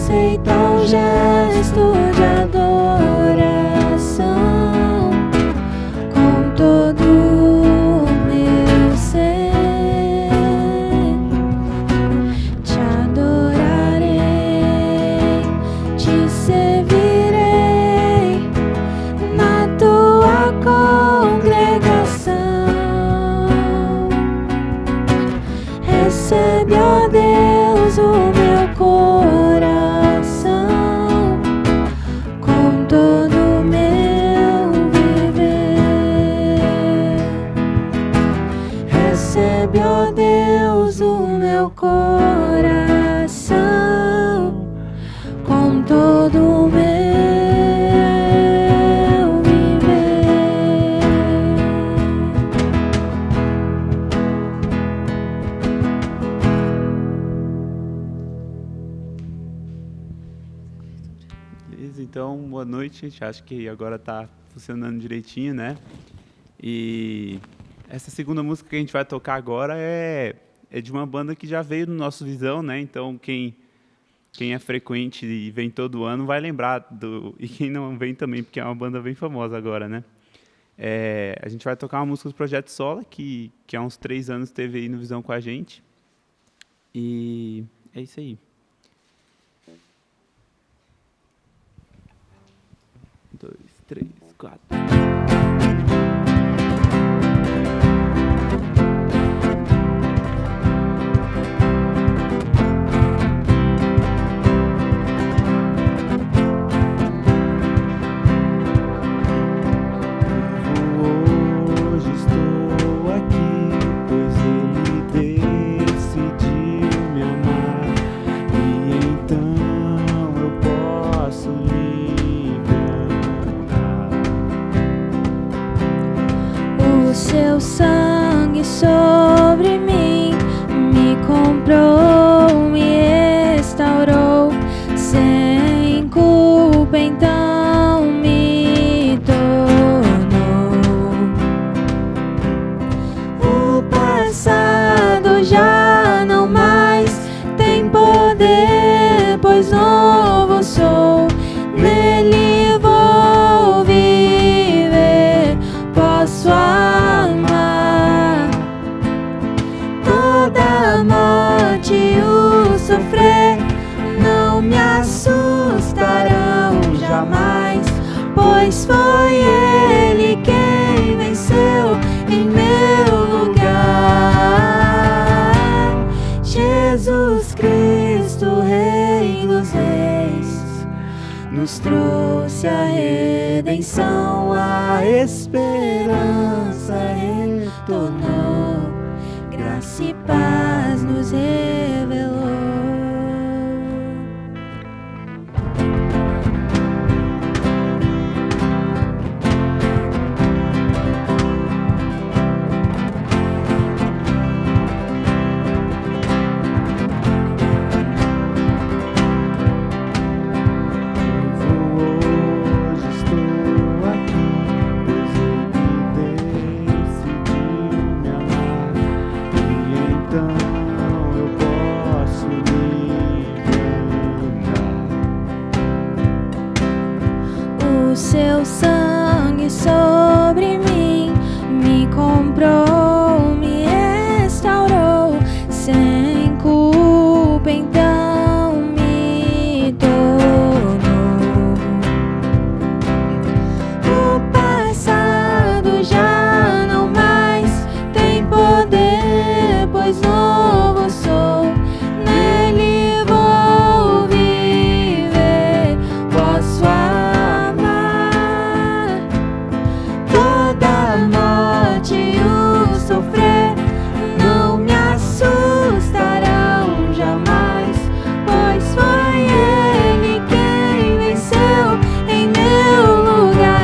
aceita o gesto de adoração com todo o meu ser. Te adorarei, te servirei na tua congregação. Recebe, ó Deus, o meu coração com todo o meu viver. Recebe, ó Deus, o meu coração com todo o meu viver. Beleza, então, boa noite, gente. Acho que agora tá funcionando direitinho, né? E essa segunda música que a gente vai tocar agora é de uma banda que já veio no nosso Visão, né? Então, quem é frequente e vem todo ano vai lembrar e quem não vem também, porque é uma banda bem famosa agora, né? A gente vai tocar uma música do Projeto Sola, que há uns 3 anos esteve aí no Visão com a gente. E é isso aí. 2, 3, 4. Hoje estou aqui, pois Ele decidiu me amar, e então eu posso lhe cantar. O seu sangue sobre mim me comprou, me restaurou, sem culpa então me tornou. O passado já não mais tem poder, pois novo sou, nele vou viver, posso amar. Toda morte e o sofrer não me assustarão jamais, pois foi Ele quem venceu em meu lugar. Jesus Cristo, Rei dos Reis, nos trouxe a redenção, a esperança retornou, graça e paz nos revelou. Hoje estou aqui, pois Ele decidiu me amar, e então eu posso lhe cantar. O seu sangue sobre mim me comprou, me restaurou, sem culpa então me tornou. O passado já não mais tem poder, pois novo sou, nele vou viver, posso amar. Toda morte e o sofrer não me assustarão jamais, pois foi Ele quem venceu em meu lugar.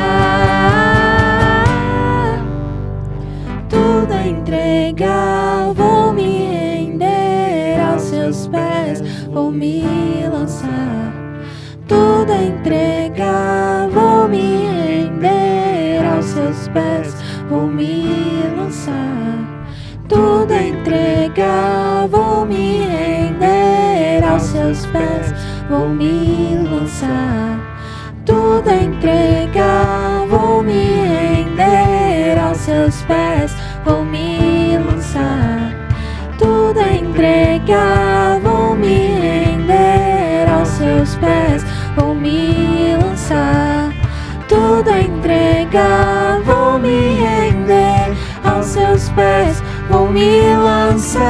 Tudo a entregar, vou me render aos seus pés, vou me lançar. Tudo a entregar, vou me render aos seus pés, vou me lançar. Tudo a entregar, vou me render aos seus pés, vou me lançar, tudo entregar, vou me render aos seus pés, vou me lançar, tudo entregar, vou me render aos seus pés, vou me lançar, tudo entregar, vou me render aos seus pés, vou me lançar.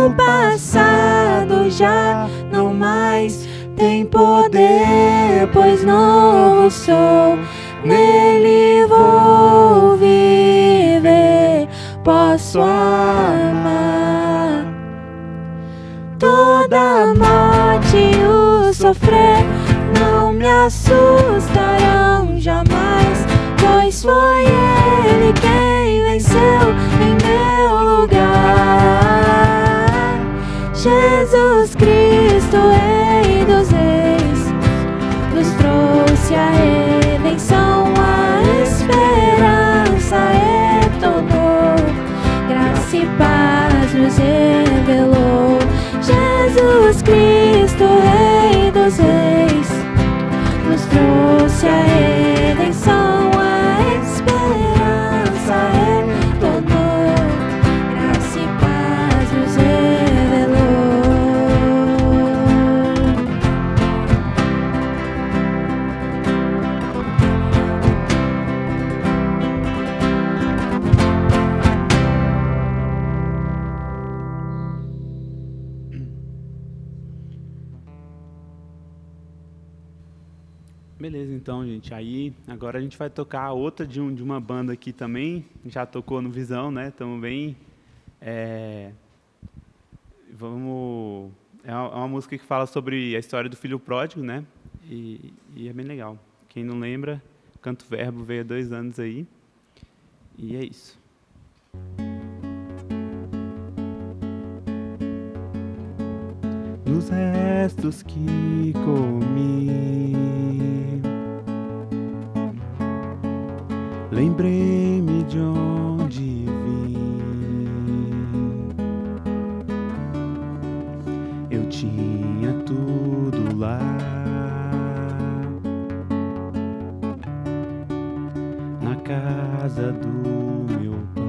O passado já não mais tem poder, pois novo sou, nele vou viver, posso amar. Toda morte e o sofrer não me assustarão jamais, pois foi Ele quem venceu em meu lugar. Jesus Cristo, Rei dos Reis, nos trouxe a redenção, a esperança retornou, graça e paz nos revelou. Jesus Cristo, Rei dos Reis, nos trouxe a redenção, a esperança retornou, graça e paz nos revelou. Beleza, então, gente. Aí, agora a gente vai tocar outra de uma banda aqui também. Já tocou no Visão, né? Estamos bem... Vamos... É uma música que fala sobre a história do filho pródigo, né? E é bem legal. Quem não lembra, Canto Verbo veio há 2 anos aí. E é isso. Nos restos que comi, lembrei-me de onde vim. Eu tinha tudo lá, na casa do meu pai.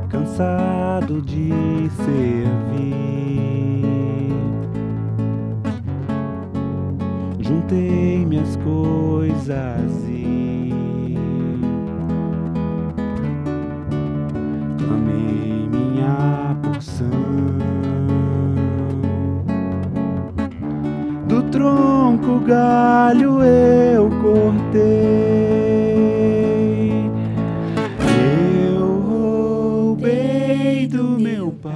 Cansado de servir, juntei minhas coisas e clamei minha porção. Do tronco o galho eu cortei, eu roubei do meu pai,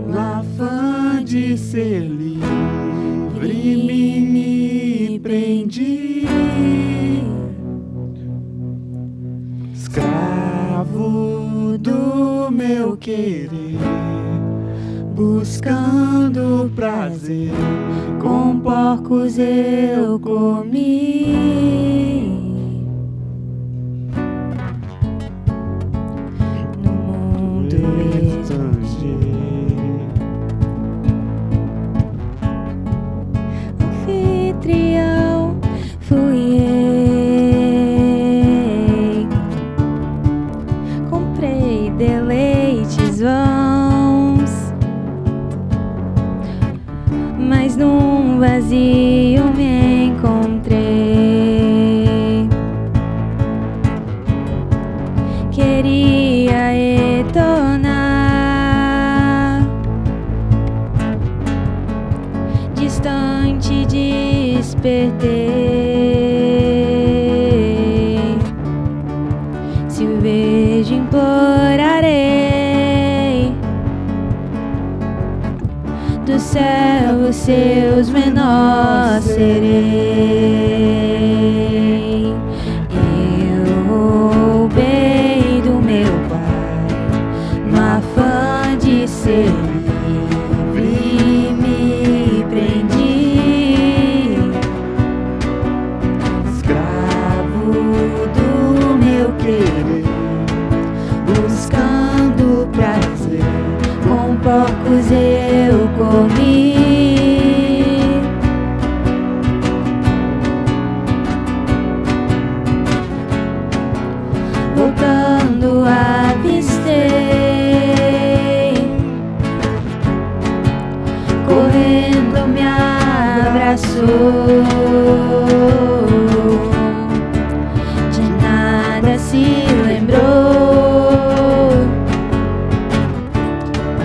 no afã de ser livre me prendi, escravo do meu querer, buscando prazer, com porcos eu comi. No mundo estrangeiro, anfitrião fui eu, comprei deleites vãos, mas num vazio me encontrei. Queria retornar, distante despertei. Se o vejo implorarei, do céu os seus menores serei. Eu roubei do meu pai, no afã de ser livre me prendi, escravo do meu lembrou, de nada se lembrou,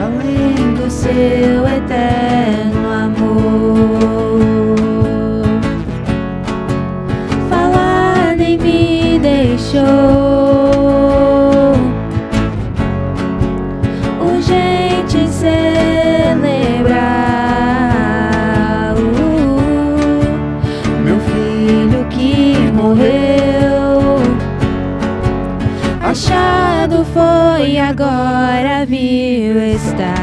além do seu eterno amor. Falar nem me deixou, urgente celebrar meu filho que morreu. Achado foi, agora vivo está.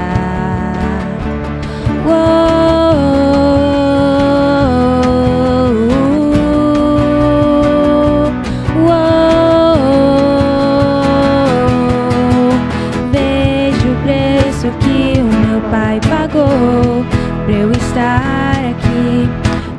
Vejo o preço que o meu pai pagou pra eu estar aqui.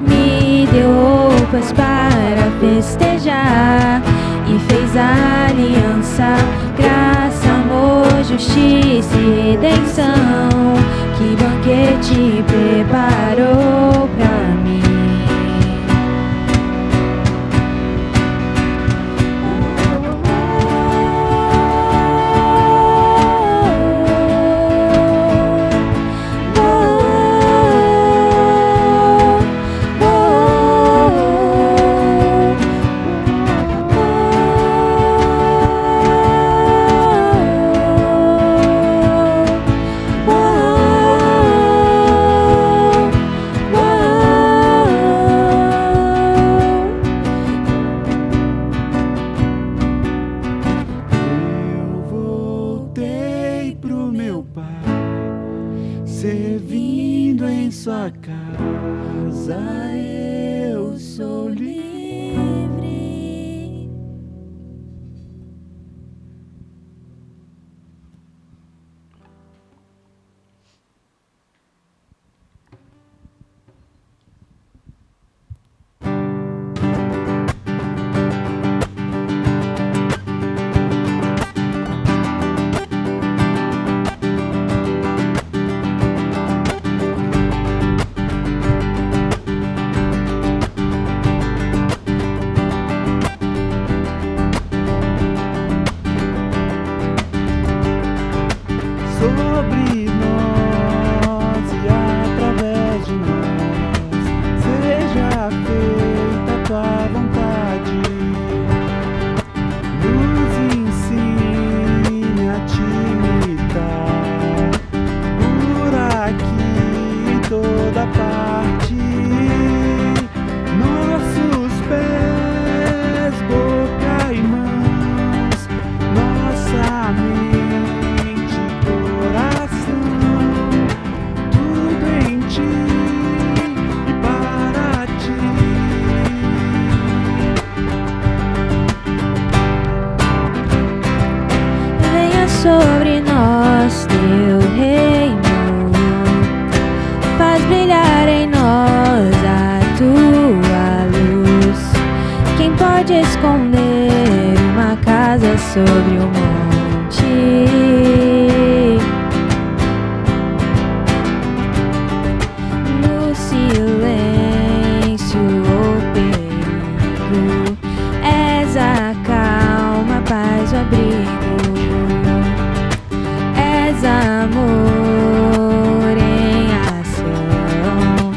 Me deu roupas para festejar e fez aliança, graça, amor, justiça e redenção. Que banquete preparou pra mim. Servindo em sua casa, eu sou livre. Sobre nós e através de nós, seja feita a tua vontade. Nos ensine a te imitar, por aqui em toda parte. Nossos pés, boca e mãos, nossa mente, tudo em ti e para ti. Venha sobre nós teu reino, faz brilhar em nós a tua luz. Quem pode esconder uma casa sobre o monte? Silêncio ou perigo, és a calma, paz, o abrigo, és amor em ação,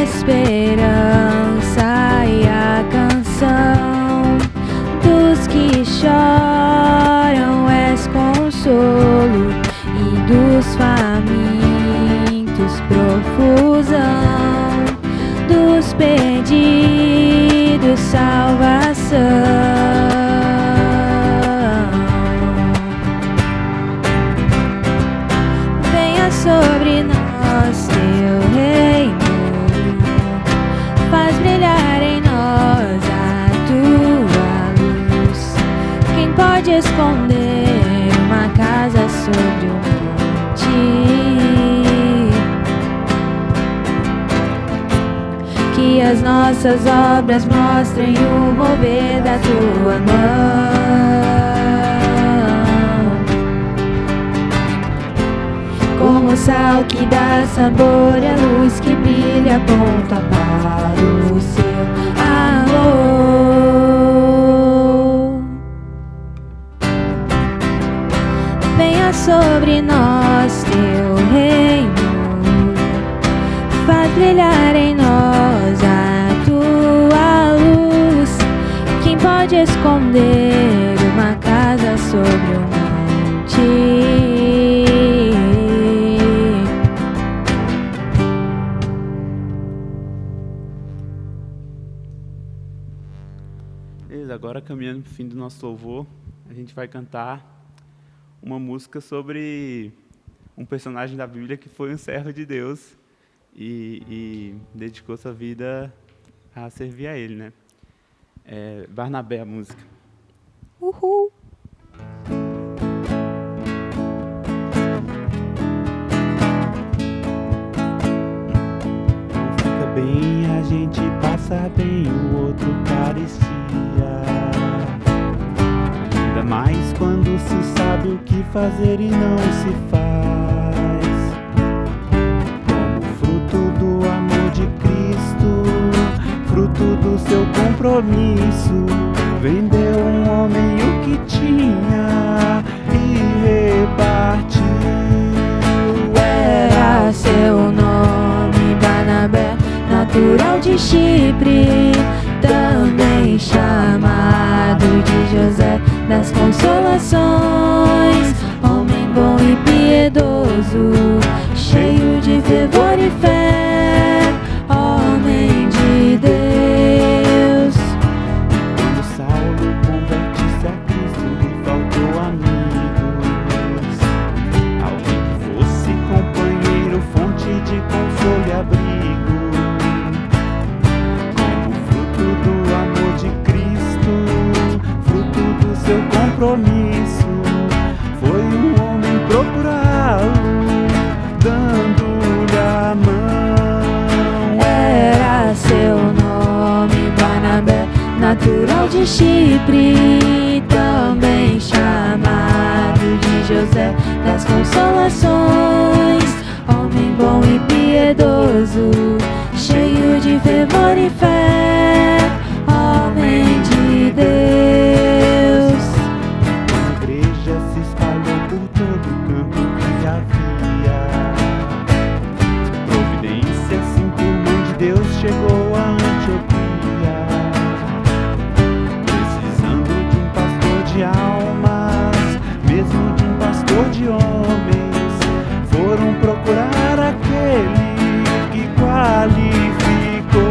esperança e a canção dos que choram, és consolo, e dos famintos profusão, dos perdidos salvação. Venha sobre nós teu reino, faz brilhar em nós a tua luz. Quem pode esconder uma casa sobre o monte? Que as nossas obras mostrem o mover da tua mão, como o sal que dá sabor, a luz que família aponta para o seu amor. Venha sobre nós teu reino, faz brilhar em nós a tua luz. Quem pode esconder uma casa sobre o monte? Beleza, agora caminhando para o fim do nosso louvor, a gente vai cantar uma música sobre um personagem da Bíblia que foi um servo de Deus e dedicou sua vida a servir a Ele, né? É Barnabé a música. Uhul! Não fica bem, a gente passa bem, o outro carecia. Ainda mais quando se sabe o que fazer e não se faz. Como fruto do amor de Cristo, fruto do seu compromisso, vendeu um homem o que tinha e repartiu. Era seu nome Barnabé, natural de Chipre, também chamado de José das Consolações, homem bom e piedoso, cheio de fervor e fé, homem de Deus. Quando Saulo converte-se a Cristo, lhe faltou amigos, alguém que fosse companheiro, fonte de consolo e abrigo. Como fruto do amor de Cristo, fruto do seu compromisso, foi um homem procurá-lo, dando-lhe a mão. Era seu nome Barnabé, natural de Chipre, também chamado de José das Consolações, homem bom e piedoso, cheio de fervor e fé, homem de Deus. A igreja se espalhou por todo canto que havia. Providência, assim por mão de Deus, chegou a Antioquia, precisando de um pastor de almas, mesmo de um pastor de homens. Foram procurar aquele que qualificou.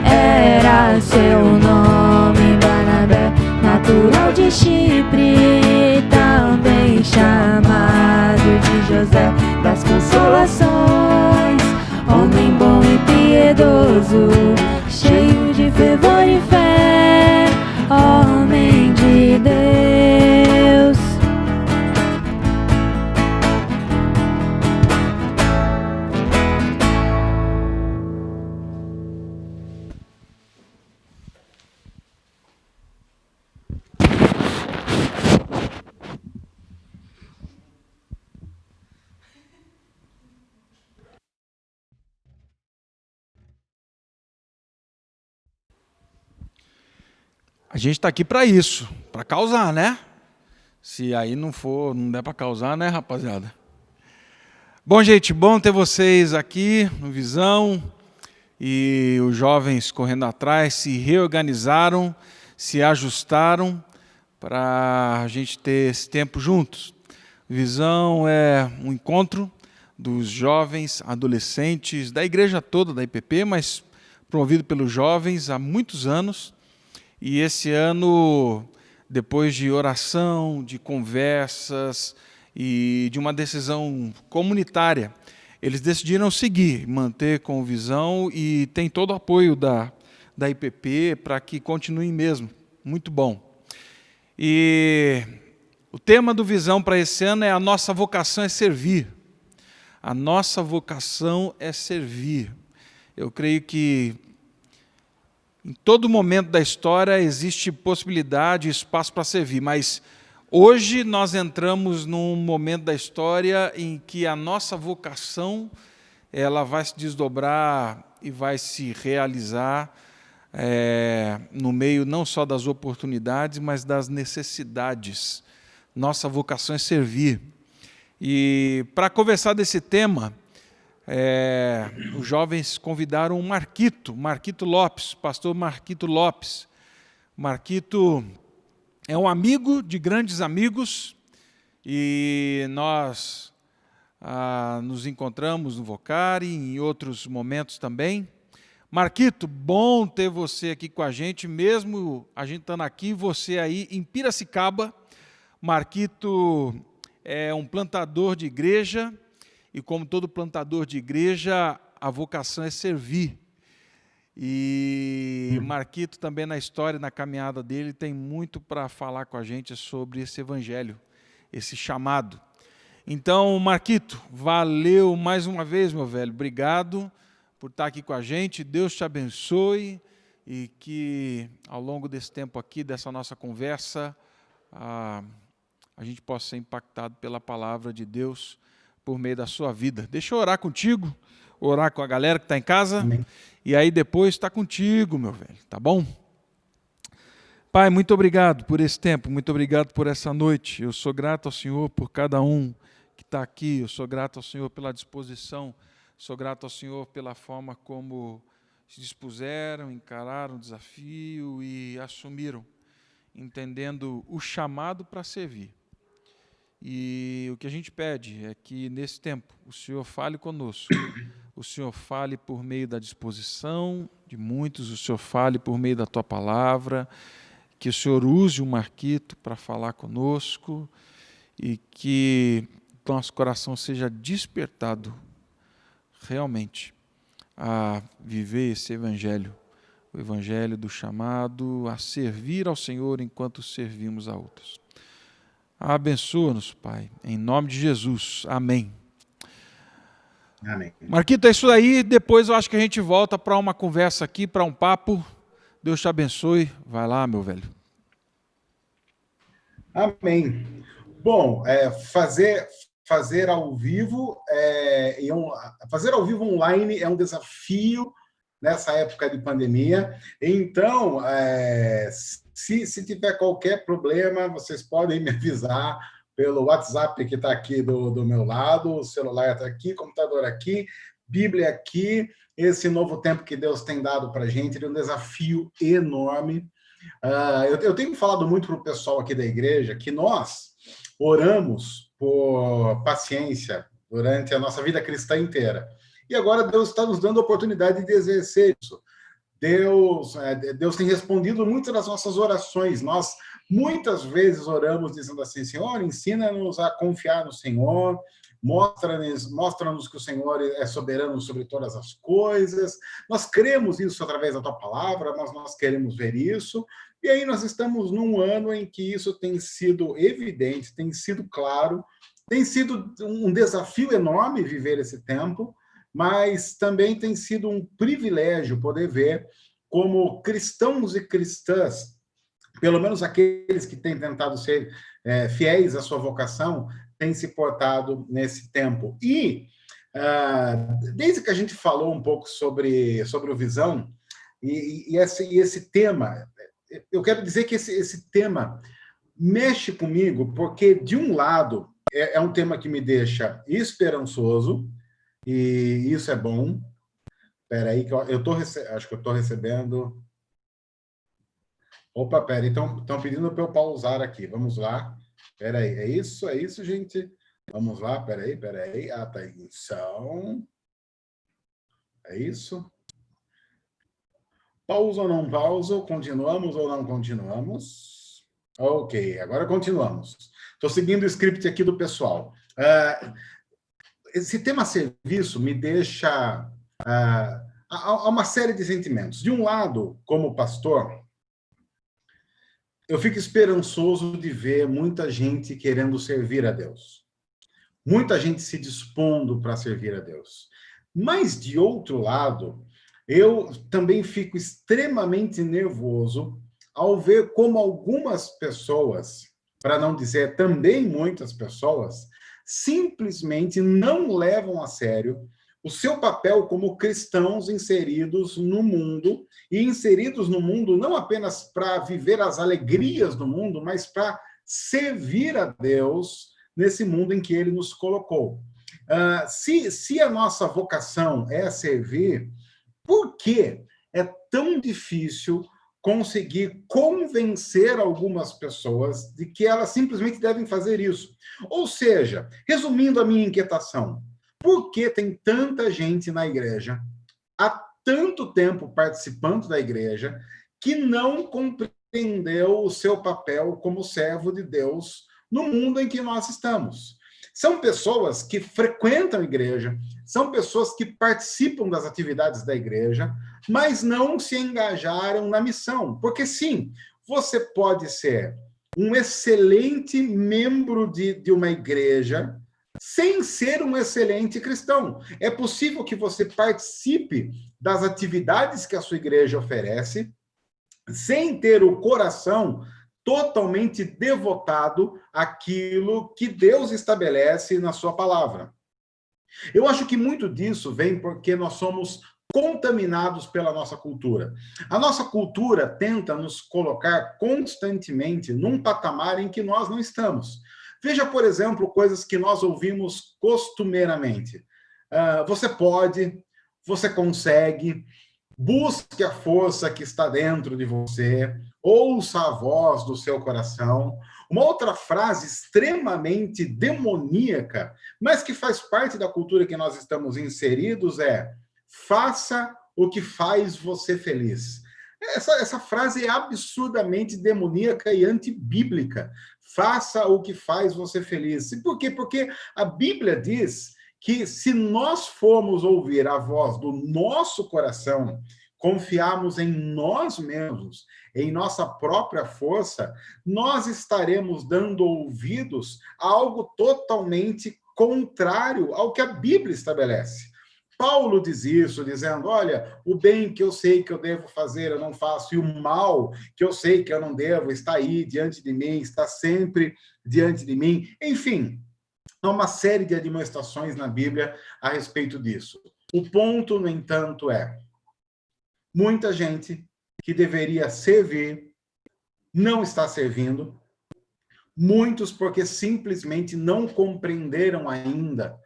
Era seu nome Barnabé, natural de Chipre, também chamado de José das Consolações, homem bom e piedoso, cheio de fervor e fé, homem de Deus. A gente está aqui para isso, para causar, né? Se aí não for, não der para causar, né, rapaziada? Bom, gente, bom ter vocês aqui no Visão. E os jovens correndo atrás se reorganizaram, se ajustaram para a gente ter esse tempo juntos. Visão é um encontro dos jovens, adolescentes, da igreja toda, da IPP, mas promovido pelos jovens há muitos anos. E esse ano, depois de oração, de conversas e de uma decisão comunitária, eles decidiram seguir, manter com Visão e tem todo o apoio da IPP para que continue mesmo. Muito bom. E o tema do Visão para esse ano é: a nossa vocação é servir. A nossa vocação é servir. Eu creio que em todo momento da história existe possibilidade e espaço para servir, mas hoje nós entramos num momento da história em que a nossa vocação ela vai se desdobrar e vai se realizar no meio não só das oportunidades, mas das necessidades. Nossa vocação é servir. E para conversar desse tema, os jovens convidaram o Marquito Lopes, pastor Marquito Lopes. Marquito é um amigo de grandes amigos e nós nos encontramos no Vocari e em outros momentos também. Marquito, bom ter você aqui com a gente, mesmo a gente estando aqui, você aí em Piracicaba. Marquito é um plantador de igreja e, como todo plantador de igreja, a vocação é servir. E Marquito também na história, na caminhada dele, tem muito para falar com a gente sobre esse evangelho, esse chamado. Então, Marquito, valeu mais uma vez, meu velho. Obrigado por estar aqui com a gente. Deus te abençoe e que ao longo desse tempo aqui, dessa nossa conversa, a gente possa ser impactado pela palavra de Deus por meio da sua vida. Deixa eu orar contigo, orar com a galera que está em casa. Amém. E aí depois está contigo, meu velho, tá bom? Pai, muito obrigado por esse tempo, muito obrigado por essa noite. Eu sou grato ao Senhor por cada um que está aqui, eu sou grato ao Senhor pela disposição, sou grato ao Senhor pela forma como se dispuseram, encararam o desafio e assumiram, entendendo o chamado para servir. E o que a gente pede é que, nesse tempo, o Senhor fale conosco, o Senhor fale por meio da disposição de muitos, o Senhor fale por meio da Tua palavra, que o Senhor use o Marquito para falar conosco e que nosso coração seja despertado realmente a viver esse evangelho, o evangelho do chamado a servir ao Senhor enquanto servimos a outros. Abençoa-nos, Pai, em nome de Jesus. Amém. Amém. Marquito, é isso aí. Depois eu acho que a gente volta para uma conversa aqui, para um papo. Deus te abençoe. Vai lá, meu velho. Amém. Bom, fazer ao vivo fazer ao vivo online é um desafio nessa época de pandemia. Então, se tiver qualquer problema, vocês podem me avisar pelo WhatsApp que está aqui do meu lado, o celular está aqui, computador aqui, Bíblia aqui. Esse novo tempo que Deus tem dado para a gente é um desafio enorme. Eu tenho falado muito para o pessoal aqui da igreja que nós oramos por paciência durante a nossa vida cristã inteira. E agora Deus está nos dando a oportunidade de exercer isso. Deus tem respondido muitas das nossas orações. Nós, muitas vezes, oramos dizendo assim: Senhor, ensina-nos a confiar no Senhor, mostra-nos que o Senhor é soberano sobre todas as coisas. Nós cremos isso através da Tua palavra, mas nós queremos ver isso. E aí nós estamos num ano em que isso tem sido evidente, tem sido claro, tem sido um desafio enorme viver esse tempo, mas também tem sido um privilégio poder ver como cristãos e cristãs, pelo menos aqueles que têm tentado ser fiéis à sua vocação, têm se portado nesse tempo. E, desde que a gente falou um pouco sobre o Visão, e esse tema, eu quero dizer que esse tema mexe comigo, porque, de um lado, é um tema que me deixa esperançoso, e isso é bom. Espera aí, que acho que eu estou recebendo... Opa, pera, então estão pedindo para eu pausar aqui. Vamos lá. Espera aí, é isso, gente? Vamos lá, espera aí. Atenção. É isso? Pausa ou não pausa? Continuamos ou não continuamos? Ok, agora continuamos. Estou seguindo o script aqui do pessoal. Esse tema serviço me deixa há uma série de sentimentos. De um lado, como pastor, eu fico esperançoso de ver muita gente querendo servir a Deus. Muita gente se dispondo para servir a Deus. Mas, de outro lado, eu também fico extremamente nervoso ao ver como algumas pessoas, para não dizer também muitas pessoas, simplesmente não levam a sério o seu papel como cristãos inseridos no mundo, e inseridos no mundo não apenas para viver as alegrias do mundo, mas para servir a Deus nesse mundo em que ele nos colocou. Se a nossa vocação é servir, por que é tão difícil conseguir convencer algumas pessoas de que elas simplesmente devem fazer isso? Ou seja, resumindo a minha inquietação, por que tem tanta gente na igreja, há tanto tempo participando da igreja, que não compreendeu o seu papel como servo de Deus no mundo em que nós estamos? São pessoas que frequentam a igreja, são pessoas que participam das atividades da igreja, mas não se engajaram na missão. Porque, sim, você pode ser um excelente membro de uma igreja sem ser um excelente cristão. É possível que você participe das atividades que a sua igreja oferece, sem ter o coração totalmente devotado àquilo que Deus estabelece na sua palavra. Eu acho que muito disso vem porque nós somos contaminados pela nossa cultura. A nossa cultura tenta nos colocar constantemente num patamar em que nós não estamos. Veja, por exemplo, coisas que nós ouvimos costumeiramente. Você pode, você consegue, busque a força que está dentro de você, ouça a voz do seu coração. Uma outra frase extremamente demoníaca, mas que faz parte da cultura que nós estamos inseridos é: faça o que faz você feliz. Essa frase é absurdamente demoníaca e antibíblica. Faça o que faz você feliz. E por quê? Porque a Bíblia diz que se nós formos ouvir a voz do nosso coração, confiarmos em nós mesmos, em nossa própria força, nós estaremos dando ouvidos a algo totalmente contrário ao que a Bíblia estabelece. Paulo diz isso, dizendo, olha, o bem que eu sei que eu devo fazer, eu não faço, e o mal que eu sei que eu não devo, está aí diante de mim, está sempre diante de mim. Enfim, há uma série de admoestações na Bíblia a respeito disso. O ponto, no entanto, é muita gente que deveria servir não está servindo, muitos porque simplesmente não compreenderam ainda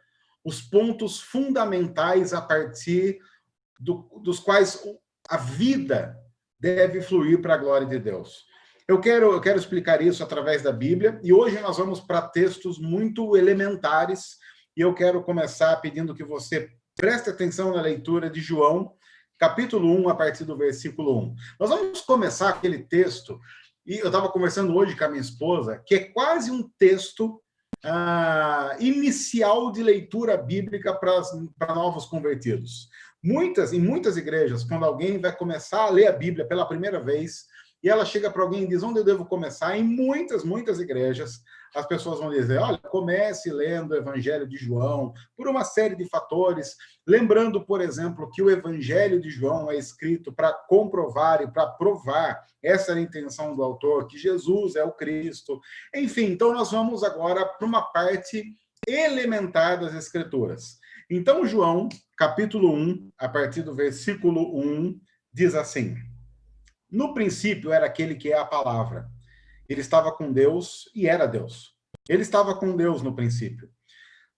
os pontos fundamentais a partir dos quais a vida deve fluir para a glória de Deus. Eu quero explicar isso através da Bíblia, e hoje nós vamos para textos muito elementares, e eu quero começar pedindo que você preste atenção na leitura de João, capítulo 1, a partir do versículo 1. Nós vamos começar aquele texto, e eu estava conversando hoje com a minha esposa, que é quase um texto inicial de leitura bíblica para novos convertidos. Em muitas igrejas, quando alguém vai começar a ler a Bíblia pela primeira vez, e ela chega para alguém e diz, onde eu devo começar? Em muitas igrejas, as pessoas vão dizer, olha, comece lendo o Evangelho de João, por uma série de fatores, lembrando, por exemplo, que o Evangelho de João é escrito para comprovar e para provar, essa era a intenção do autor, que Jesus é o Cristo. Enfim, então nós vamos agora para uma parte elementar das Escrituras. Então, João, capítulo 1, a partir do versículo 1, diz assim, no princípio era aquele que é a palavra. Ele estava com Deus e era Deus. Ele estava com Deus no princípio.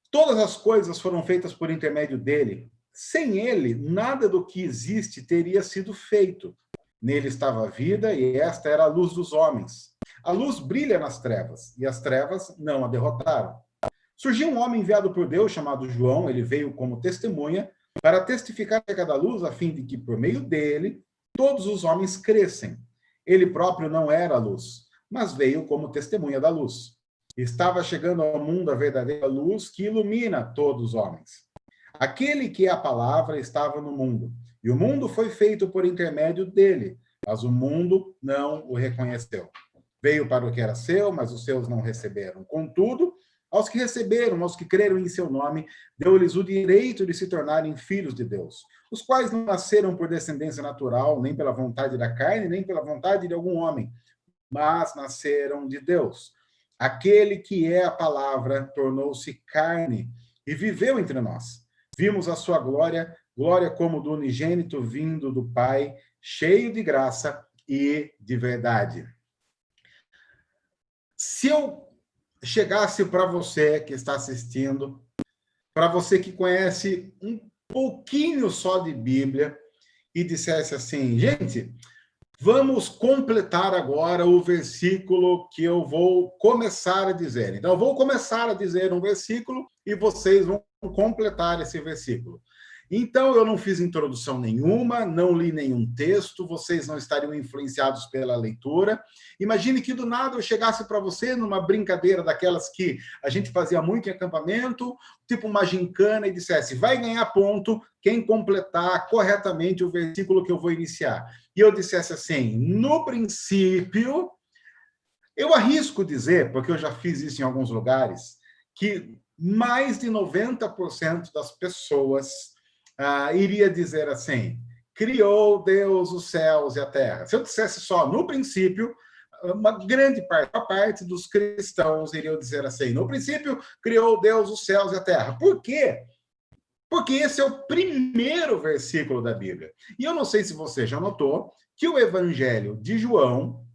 Todas as coisas foram feitas por intermédio dele. Sem ele, nada do que existe teria sido feito. Nele estava a vida e esta era a luz dos homens. A luz brilha nas trevas e as trevas não a derrotaram. Surgiu um homem enviado por Deus chamado João. Ele veio como testemunha para testificar acerca da luz, a fim de que, por meio dele, todos os homens crescem. Ele próprio não era a luz, mas veio como testemunha da luz. Estava chegando ao mundo a verdadeira luz que ilumina todos os homens. Aquele que é a palavra estava no mundo, e o mundo foi feito por intermédio dele, mas o mundo não o reconheceu. Veio para o que era seu, mas os seus não receberam. Contudo, aos que receberam, aos que creram em seu nome, deu-lhes o direito de se tornarem filhos de Deus, os quais não nasceram por descendência natural, nem pela vontade da carne, nem pela vontade de algum homem, mas nasceram de Deus. Aquele que é a palavra tornou-se carne e viveu entre nós. vimos a sua glória, glória como do unigênito vindo do Pai, cheio de graça e de verdade. Se eu chegasse para você que está assistindo, para você que conhece um pouquinho só de Bíblia, e dissesse assim, gente, vamos completar agora o versículo que eu vou começar a dizer. Então, eu vou começar a dizer um versículo e vocês vão completar esse versículo. Então, eu não fiz introdução nenhuma, não li nenhum texto, vocês não estariam influenciados pela leitura. Imagine que do nada eu chegasse para você numa brincadeira daquelas que a gente fazia muito em acampamento, tipo uma gincana, e dissesse, vai ganhar ponto quem completar corretamente o versículo que eu vou iniciar. E eu dissesse assim, no princípio, eu arrisco dizer, porque eu já fiz isso em alguns lugares, que mais de 90% das pessoas iria dizer assim, criou Deus os céus e a terra. Se eu dissesse só no princípio, uma grande parte dos cristãos iriam dizer assim, no princípio criou Deus os céus e a terra. Por quê? Porque esse é o primeiro versículo da Bíblia. E eu não sei se você já notou que o Evangelho de João,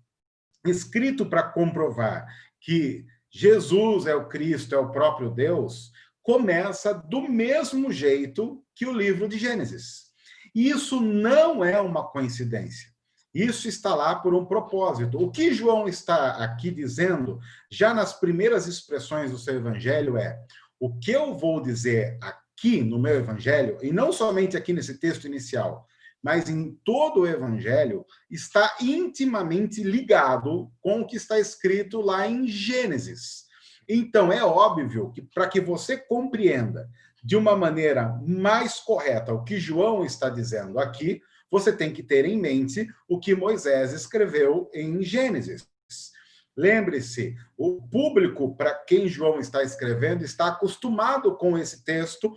escrito para comprovar que Jesus é o Cristo, é o próprio Deus, começa do mesmo jeito que o livro de Gênesis. E isso não é uma coincidência. Isso está lá por um propósito. O que João está aqui dizendo, já nas primeiras expressões do seu evangelho, é o que eu vou dizer aqui no meu evangelho, e não somente aqui nesse texto inicial, mas em todo o evangelho, está intimamente ligado com o que está escrito lá em Gênesis. Então, é óbvio que para que você compreenda de uma maneira mais correta o que João está dizendo aqui, você tem que ter em mente o que Moisés escreveu em Gênesis. Lembre-se, o público para quem João está escrevendo está acostumado com esse texto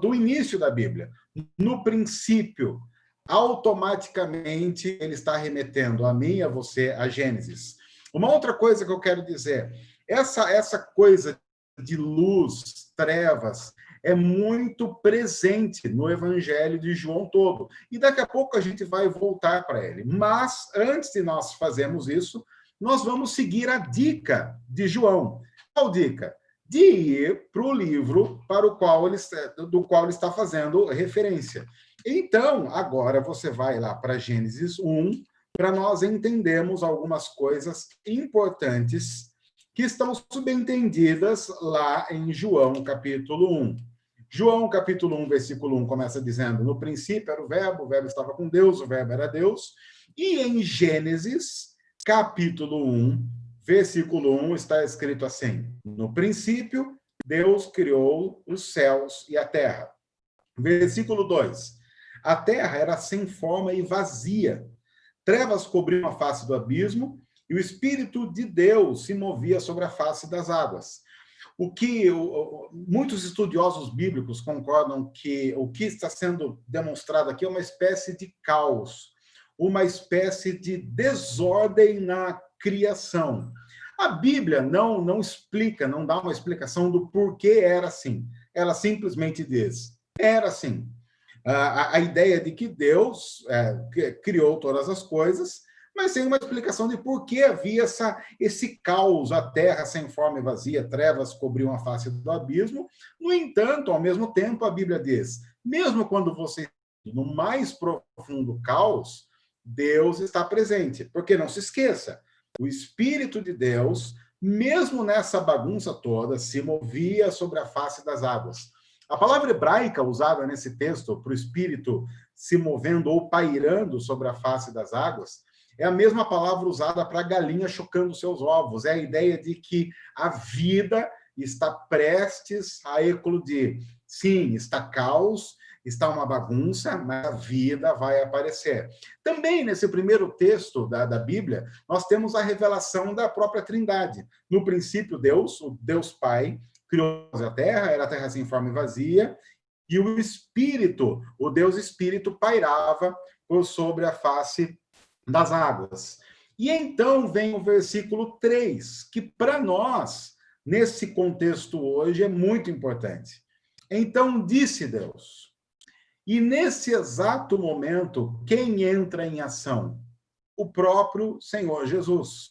do início da Bíblia. No princípio, automaticamente ele está remetendo a mim e a você a Gênesis. Uma outra coisa que eu quero dizer, essa coisa de luz, trevas, é muito presente no Evangelho de João todo. E daqui a pouco a gente vai voltar para ele. Mas, antes de nós fazermos isso, nós vamos seguir a dica de João. Qual dica? De ir para o livro do qual ele está fazendo referência. Então, agora você vai lá para Gênesis 1, para nós entendermos algumas coisas importantes que estão subentendidas lá em João, capítulo 1. João, capítulo 1, versículo 1, começa dizendo, no princípio era o verbo estava com Deus, o verbo era Deus. E em Gênesis, capítulo 1, versículo 1, está escrito assim, no princípio, Deus criou os céus e a terra. Versículo 2, a terra era sem forma e vazia. Trevas cobriam a face do abismo, e o Espírito de Deus se movia sobre a face das águas. Muitos estudiosos bíblicos concordam que o que está sendo demonstrado aqui é uma espécie de caos, uma espécie de desordem na criação. A Bíblia não explica, não dá uma explicação do porquê era assim. Ela simplesmente diz, era assim. A ideia de que Deus criou todas as coisas, mas sem uma explicação de por que havia esse caos, a terra sem forma e vazia, trevas cobriam a face do abismo. No entanto, ao mesmo tempo, a Bíblia diz, mesmo quando você no mais profundo caos, Deus está presente. Porque não se esqueça, o Espírito de Deus, mesmo nessa bagunça toda, se movia sobre a face das águas. A palavra hebraica usada nesse texto para o Espírito se movendo ou pairando sobre a face das águas é a mesma palavra usada para a galinha chocando seus ovos. É a ideia de que a vida está prestes a eclodir. Sim, está caos, está uma bagunça, mas a vida vai aparecer. Também, nesse primeiro texto da Bíblia, nós temos a revelação da própria Trindade. No princípio, Deus, o Deus Pai, criou a terra, era a terra sem forma e vazia, e o Espírito, o Deus Espírito, pairava por sobre a face das águas. E então vem o versículo 3, que para nós, nesse contexto hoje, é muito importante. Então disse Deus. E nesse exato momento, quem entra em ação? O próprio Senhor Jesus.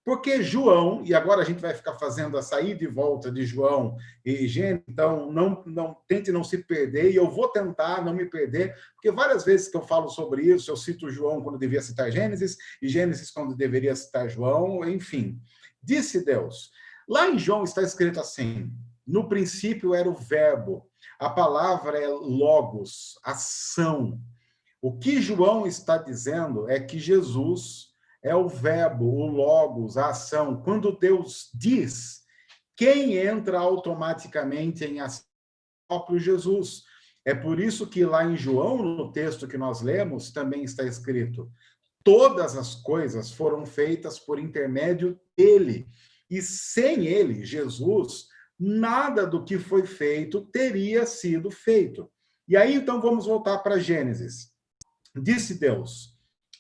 Porque João, e agora a gente vai ficar fazendo a saída e volta de João e Gênesis, então tente não se perder, e eu vou tentar não me perder, porque várias vezes que eu falo sobre isso, eu cito João quando devia citar Gênesis, e Gênesis quando deveria citar João, enfim. Disse Deus. Lá em João está escrito assim: no princípio era o verbo, a palavra é logos, ação. O que João está dizendo é que Jesus é o verbo, o logos, a ação. Quando Deus diz, quem entra automaticamente em ação? O próprio Jesus. É por isso que lá em João, no texto que nós lemos, também está escrito: todas as coisas foram feitas por intermédio dele. E sem ele, Jesus, nada do que foi feito teria sido feito. E aí, então, vamos voltar para Gênesis. Disse Deus: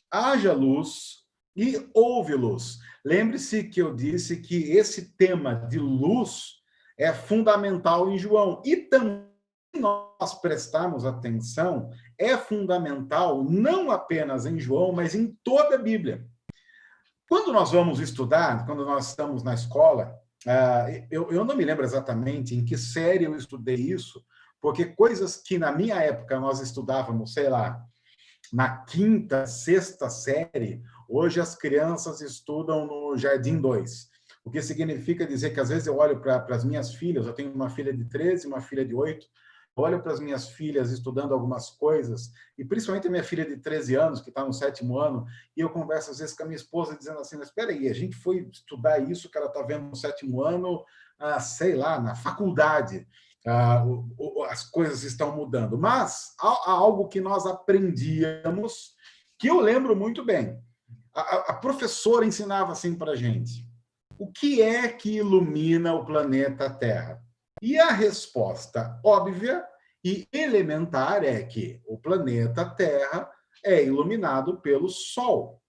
haja luz e houve luz. Lembre-se que eu disse que esse tema de luz é fundamental em João. E também nós prestarmos atenção, é fundamental não apenas em João, mas em toda a Bíblia. Quando nós vamos estudar, quando nós estamos na escola, eu não me lembro exatamente em que série eu estudei isso, porque coisas que na minha época nós estudávamos, sei lá, na quinta, sexta série, hoje as crianças estudam no Jardim 2. O que significa dizer que às vezes eu olho para as minhas filhas, eu tenho uma filha de 13 e uma filha de 8, olho para as minhas filhas estudando algumas coisas, e principalmente a minha filha de 13 anos, que está no 7º ano, e eu converso às vezes com a minha esposa dizendo assim, mas espera aí, a gente foi estudar isso que ela está vendo no 7º ano, sei lá, na faculdade. As coisas estão mudando. Mas há algo que nós aprendíamos, que eu lembro muito bem. A professora ensinava assim para a gente: o que é que ilumina o planeta Terra? E a resposta óbvia e elementar é que o planeta Terra é iluminado pelo Sol.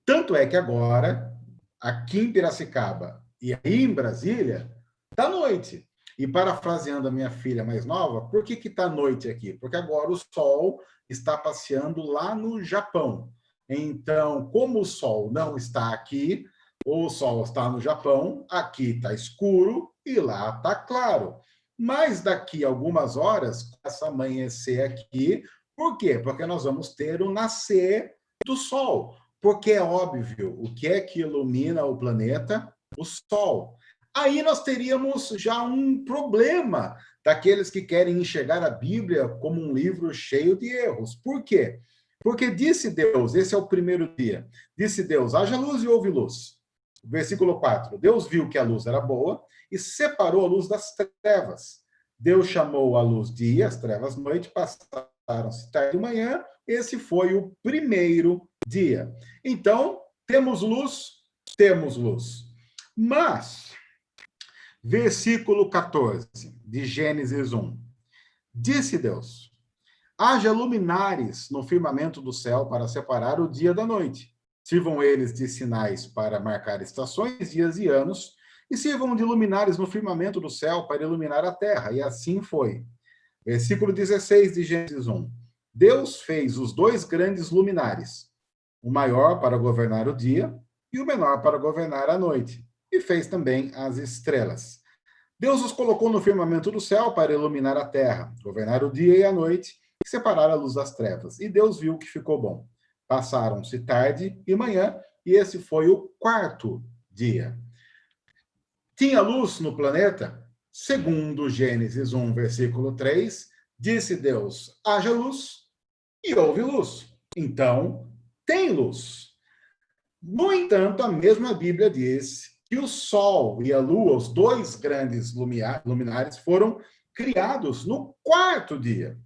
Tanto é que agora, aqui em Piracicaba e aí em Brasília, está noite. E parafraseando a minha filha mais nova, por que está noite aqui? Porque agora o Sol está passeando lá no Japão. Então, como o Sol não está aqui, o Sol está no Japão, aqui está escuro e lá está claro. Mas daqui a algumas horas, começa a amanhecer aqui. Por quê? Porque nós vamos ter o nascer do Sol. Porque é óbvio, o que é que ilumina o planeta? O Sol. Aí nós teríamos já um problema daqueles que querem enxergar a Bíblia como um livro cheio de erros. Por quê? Porque disse Deus, esse é o primeiro dia, disse Deus, haja luz e houve luz. Versículo 4, Deus viu que a luz era boa e separou a luz das trevas. Deus chamou a luz dia, as trevas noite, passaram-se tarde e manhã, esse foi o primeiro dia. Então, temos luz. Mas, versículo 14 de Gênesis 1, disse Deus: haja luminares no firmamento do céu para separar o dia da noite. Sirvam eles de sinais para marcar estações, dias e anos, e sirvam de luminares no firmamento do céu para iluminar a terra. E assim foi. Versículo 16 de Gênesis 1. Deus fez os 2 grandes luminares, o maior para governar o dia e o menor para governar a noite. E fez também as estrelas. Deus os colocou no firmamento do céu para iluminar a terra, governar o dia e a noite, e separar a luz das trevas. E Deus viu que ficou bom. Passaram-se tarde e manhã, e esse foi o 4º dia. Tinha luz no planeta? Segundo Gênesis 1, versículo 3, disse Deus: haja luz, e houve luz. Então, tem luz. No entanto, a mesma Bíblia diz que o Sol e a Lua, os 2 grandes luminares, foram criados no 4º dia.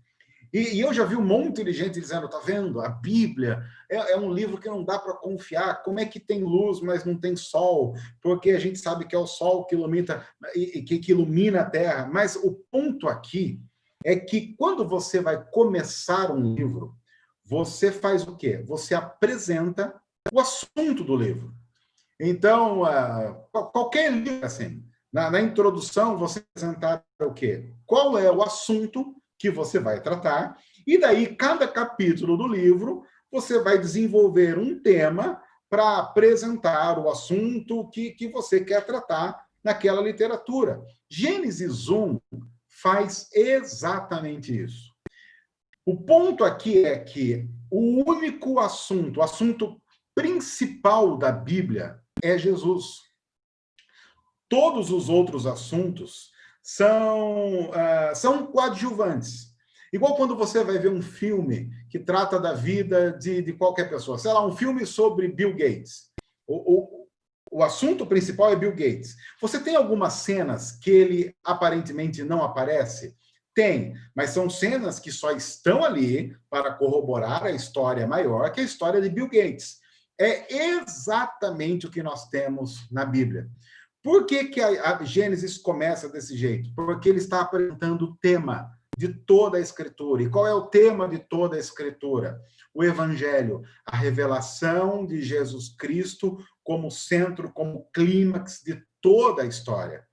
E eu já vi um monte de gente dizendo, tá vendo? A Bíblia é um livro que não dá para confiar. Como é que tem luz, mas não tem sol? Porque a gente sabe que é o sol que ilumina a Terra. Mas o ponto aqui é que quando você vai começar um livro, você faz o quê? Você apresenta o assunto do livro. Então, qualquer livro assim, Na introdução, você apresentar o quê? Qual é o assunto que você vai tratar, e daí, cada capítulo do livro, você vai desenvolver um tema para apresentar o assunto que você quer tratar naquela literatura. Gênesis 1 faz exatamente isso. O ponto aqui é que o único assunto, o assunto principal da Bíblia é Jesus. Todos os outros assuntos são coadjuvantes. Igual quando você vai ver um filme que trata da vida de qualquer pessoa. Sei lá, um filme sobre Bill Gates. O assunto principal é Bill Gates. Você tem algumas cenas que ele aparentemente não aparece? Tem, mas são cenas que só estão ali para corroborar a história maior, que é a história de Bill Gates. É exatamente o que nós temos na Bíblia. Por que a Gênesis começa desse jeito? Porque ele está apresentando o tema de toda a Escritura. E qual é o tema de toda a Escritura? O Evangelho, a revelação de Jesus Cristo como centro, como clímax de toda a história.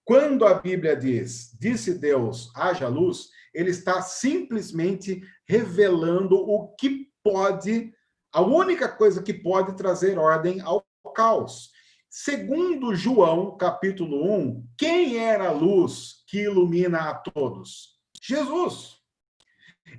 Quando a Bíblia diz, disse Deus, haja luz, ele está simplesmente revelando o que pode, a única coisa que pode trazer ordem ao caos. Segundo João, capítulo 1, quem era a luz que ilumina a todos? Jesus.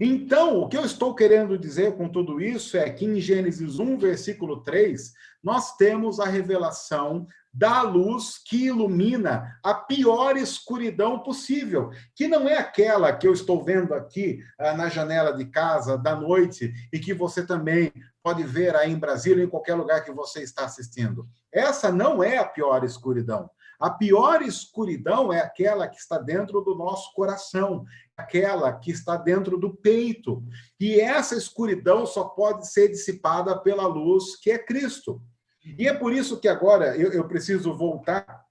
Então, o que eu estou querendo dizer com tudo isso é que em Gênesis 1, versículo 3, nós temos a revelação da luz que ilumina a pior escuridão possível, que não é aquela que eu estou vendo aqui na janela de casa da noite e que você também pode ver aí em Brasília, em qualquer lugar que você está assistindo. Essa não é a pior escuridão. A pior escuridão é aquela que está dentro do nosso coração, aquela que está dentro do peito. E essa escuridão só pode ser dissipada pela luz que é Cristo. E é por isso que agora eu preciso voltar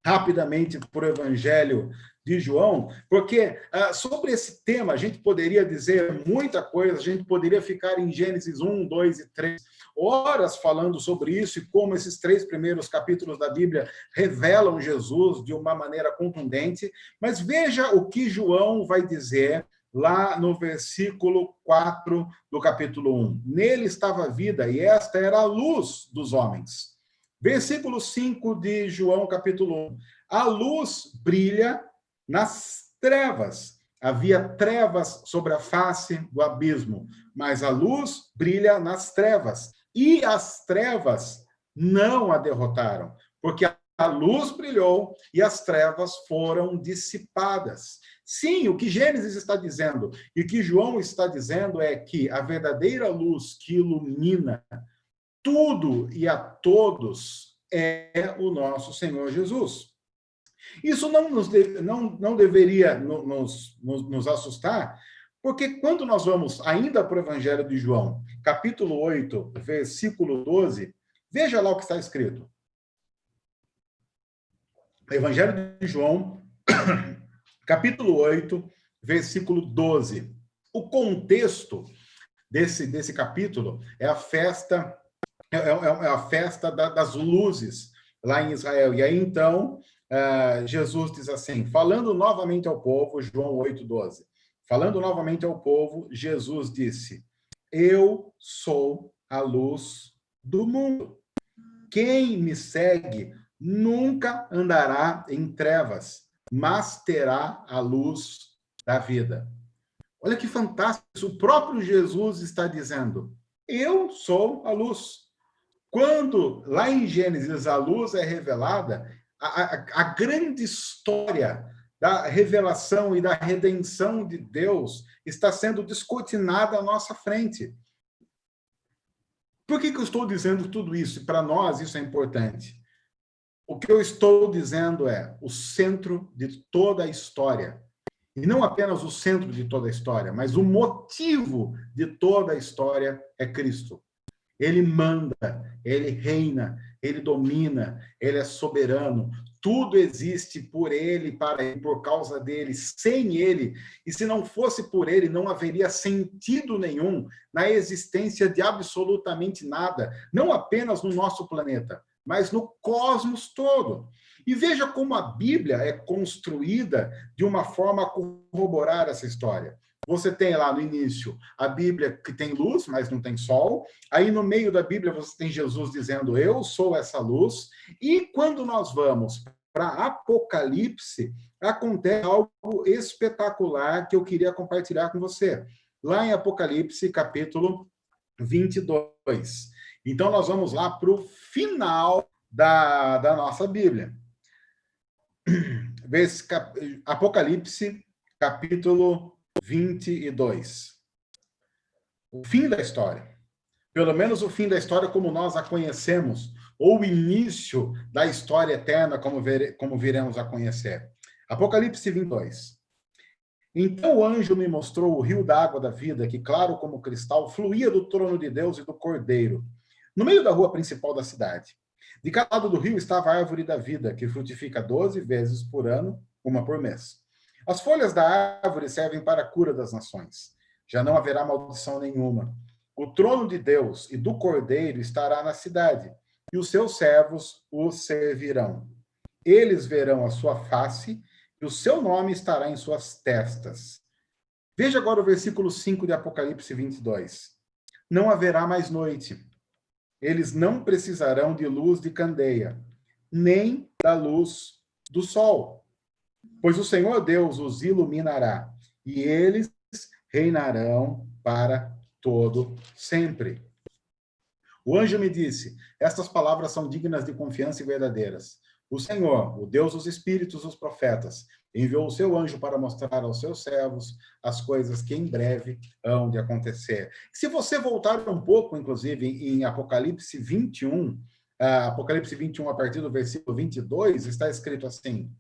rapidamente para o Evangelho de João, porque sobre esse tema a gente poderia dizer muita coisa, a gente poderia ficar em Gênesis 1, 2 e 3 horas falando sobre isso e como esses 3 primeiros capítulos da Bíblia revelam Jesus de uma maneira contundente, mas veja o que João vai dizer lá no versículo 4 do capítulo 1. Nele estava a vida, e esta era a luz dos homens. Versículo 5 de João, capítulo 1. A luz brilha nas trevas. Havia trevas sobre a face do abismo, mas a luz brilha nas trevas. E as trevas não a derrotaram, porque a luz brilhou e as trevas foram dissipadas. Sim, o que Gênesis está dizendo e o que João está dizendo é que a verdadeira luz que ilumina tudo e a todos é o nosso Senhor Jesus. Isso não deveria nos assustar, porque quando nós vamos ainda para o Evangelho de João, capítulo 8, versículo 12, veja lá o que está escrito. Evangelho de João, capítulo 8, versículo 12. O contexto desse capítulo é a festa, das luzes lá em Israel. E aí, então, Jesus diz assim, falando novamente ao povo, João 8, 12. Falando novamente ao povo, Jesus disse, eu sou a luz do mundo. Quem me segue nunca andará em trevas, mas terá a luz da vida. Olha que fantástico, o próprio Jesus está dizendo, eu sou a luz. Quando, lá em Gênesis, a luz é revelada, a grande história da revelação e da redenção de Deus está sendo descortinada à nossa frente. Por que eu estou dizendo tudo isso? Para nós, isso é importante. O que eu estou dizendo é o centro de toda a história. E não apenas o centro de toda a história, mas o motivo de toda a história é Cristo. Ele manda, ele reina, ele domina, ele é soberano. Tudo existe por ele, para ele, por causa dele, sem ele. E se não fosse por ele, não haveria sentido nenhum na existência de absolutamente nada. Não apenas no nosso planeta, mas no cosmos todo. E veja como a Bíblia é construída de uma forma a corroborar essa história. Você tem lá no início a Bíblia que tem luz, mas não tem sol. Aí no meio da Bíblia você tem Jesus dizendo, eu sou essa luz. E quando nós vamos para Apocalipse, acontece algo espetacular que eu queria compartilhar com você. Lá em Apocalipse, capítulo 22. Então, nós vamos lá para o final da nossa Bíblia. Apocalipse, capítulo 22. O fim da história. Pelo menos o fim da história como nós a conhecemos, ou o início da história eterna como viremos a conhecer. Apocalipse 22. Então o anjo me mostrou o rio da água da vida, que claro como cristal, fluía do trono de Deus e do Cordeiro, no meio da rua principal da cidade. De cada lado do rio estava a árvore da vida, que frutifica 12 vezes por ano, uma por mês. As folhas da árvore servem para a cura das nações. Já não haverá maldição nenhuma. O trono de Deus e do Cordeiro estará na cidade, e os seus servos os servirão. Eles verão a sua face, e o seu nome estará em suas testas. Veja agora o versículo 5 de Apocalipse 22. Não haverá mais noite. Eles não precisarão de luz de candeia, nem da luz do sol, pois o Senhor Deus os iluminará, e eles reinarão para todo sempre. O anjo me disse, estas palavras são dignas de confiança e verdadeiras. O Senhor, o Deus dos espíritos dos profetas, enviou o seu anjo para mostrar aos seus servos as coisas que em breve hão de acontecer. Se você voltar um pouco, inclusive, em Apocalipse 21, Apocalipse 21, a partir do versículo 22, está escrito assim,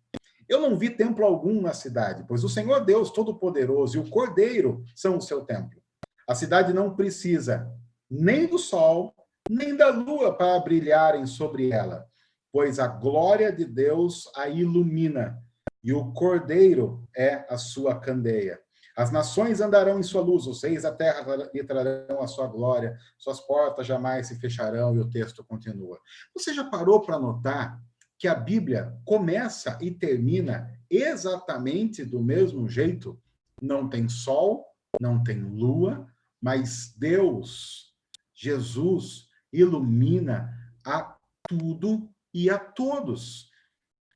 eu não vi templo algum na cidade, pois o Senhor Deus Todo-Poderoso e o Cordeiro são o seu templo. A cidade não precisa nem do sol, nem da lua para brilharem sobre ela, pois a glória de Deus a ilumina, e o Cordeiro é a sua candeia. As nações andarão em sua luz, os reis da terra lhe trarão a sua glória, suas portas jamais se fecharão, e o texto continua. Você já parou para notar que a Bíblia começa e termina exatamente do mesmo jeito? Não tem sol, não tem lua, mas Deus, Jesus, ilumina a tudo e a todos.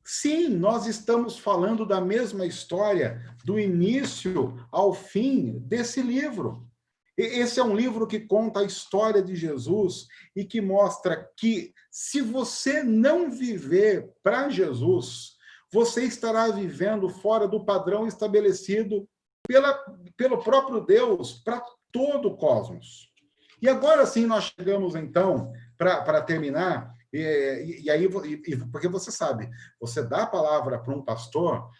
Sim, nós estamos falando da mesma história, do início ao fim desse livro. Esse é um livro que conta a história de Jesus e que mostra que, se você não viver para Jesus, você estará vivendo fora do padrão estabelecido pelo próprio Deus para todo o cosmos. E agora sim nós chegamos, então, para terminar, e aí, porque você sabe, você dá a palavra para um pastor,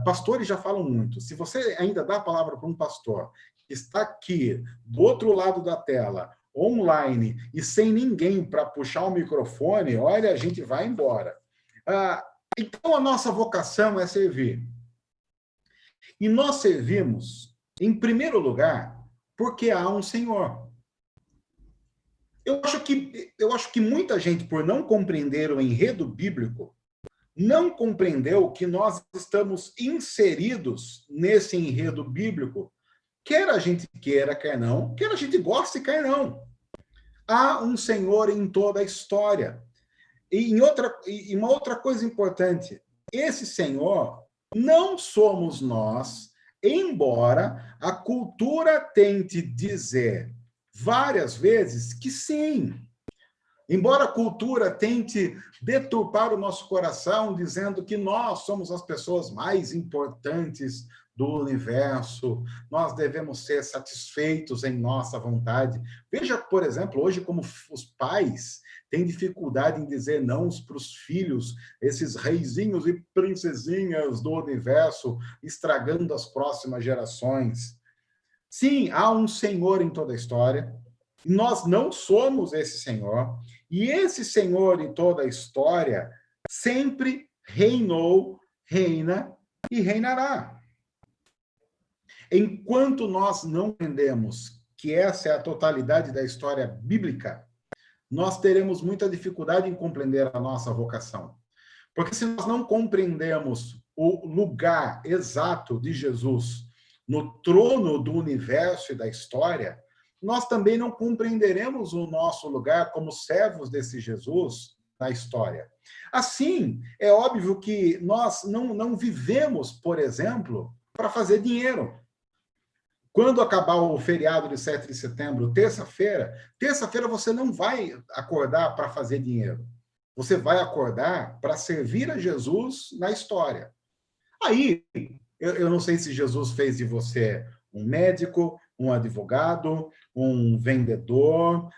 pastores já falam muito, se você ainda dá a palavra para um pastor que está aqui, do outro lado da tela, online, e sem ninguém para puxar o microfone, olha, a gente vai embora. Então, a nossa vocação é servir. E nós servimos, em primeiro lugar, porque há um Senhor. Eu acho que muita gente, por não compreender o enredo bíblico, não compreendeu que nós estamos inseridos nesse enredo bíblico, quer a gente queira, quer não, quer a gente goste, quer não. Há um Senhor em toda a história. E uma outra coisa importante, esse Senhor não somos nós, embora a cultura tente dizer várias vezes que sim. Embora a cultura tente deturpar o nosso coração, dizendo que nós somos as pessoas mais importantes do universo, nós devemos ser satisfeitos em nossa vontade. Veja, por exemplo, hoje como os pais têm dificuldade em dizer não para os filhos, esses reizinhos e princesinhas do universo, estragando as próximas gerações. Sim, há um Senhor em toda a história, nós não somos esse Senhor, e esse Senhor em toda a história sempre reinou, reina e reinará. Enquanto nós não entendemos que essa é a totalidade da história bíblica, nós teremos muita dificuldade em compreender a nossa vocação. Porque se nós não compreendemos o lugar exato de Jesus no trono do universo e da história, nós também não compreenderemos o nosso lugar como servos desse Jesus na história. Assim, é óbvio que nós não vivemos, por exemplo, para fazer dinheiro. Quando acabar o feriado de 7 de setembro, terça-feira você não vai acordar para fazer dinheiro. Você vai acordar para servir a Jesus na história. Aí, eu não sei se Jesus fez de você um médico, um advogado, um vendedor,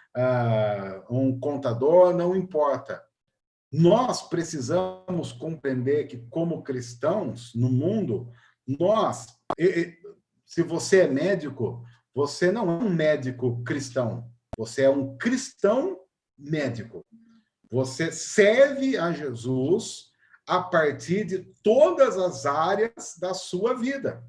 um contador, não importa. Nós precisamos compreender que, como cristãos no mundo, se você é médico, você não é um médico cristão, você é um cristão médico. Você serve a Jesus a partir de todas as áreas da sua vida.